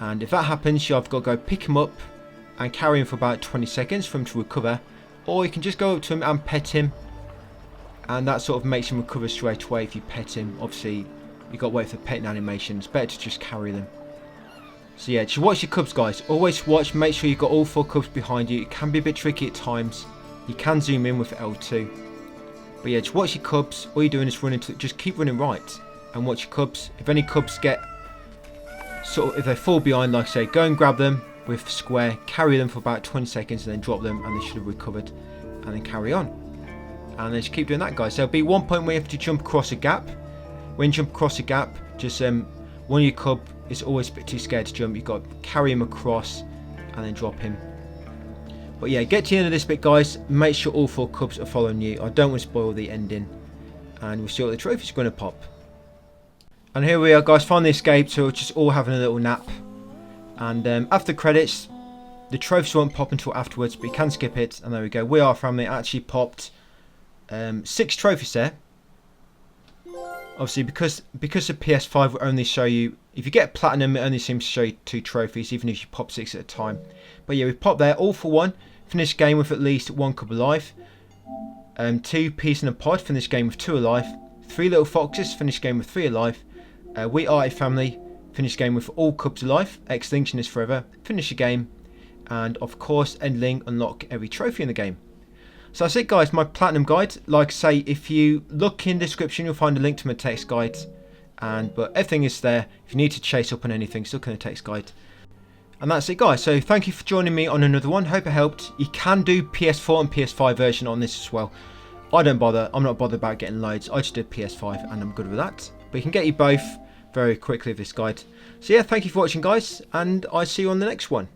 and if that happens, you've got to go pick him up and carry him for about 20 seconds for him to recover, or you can just go up to him and pet him, and that sort of makes him recover straight away if you pet him. Obviously you've got to wait for the petting animation. It's better to just carry them. So yeah, just watch your cubs, guys. Always watch, make sure you've got all 4 cubs behind you. It can be a bit tricky at times. You can zoom in with L2. But yeah, just watch your cubs. All you're doing is just keep running right and watch your cubs. If any cubs get if they fall behind, like I say, go and grab them with square, carry them for about 20 seconds and then drop them, and they should have recovered, and then carry on. And then just keep doing that, guys. There'll be one point where you have to jump across a gap. When you jump across a gap, just one of your cub is always a bit too scared to jump. You've got to carry him across and then drop him. But yeah, get to the end of this bit, guys. Make sure all 4 cubs are following you. I don't want to spoil the ending. And we'll see what the trophy's going to pop. And here we are, guys. Finally escaped. So we're just all having a little nap. And after the credits, the trophies won't pop until afterwards, but you can skip it. And there we go. We Are Family actually popped 6 trophies there. Obviously, because the PS5 will only show you, if you get platinum, it only seems to show you 2 trophies, even if you pop 6 at a time. But yeah, we've popped there, all for 1. Finish game with at least 1 cub alive. 2 peas in a pod, finish game with 2 alive. 3 little foxes, finish game with 3 alive. We Are a Family, finish game with all cubs alive. Extinction is forever, finish the game. And of course, Endling, unlock every trophy in the game. So that's it, guys, my platinum guide. Like I say, if you look in the description, you'll find a link to my text guide. But everything is there. If you need to chase up on anything, still in a text guide. And that's it, guys. So thank you for joining me on another one. Hope it helped. You can do PS4 and PS5 version on this as well. I don't bother. I'm not bothered about getting loads. I just did PS5 and I'm good with that. But you can get you both very quickly with this guide. So yeah, thank you for watching, guys, and I'll see you on the next one.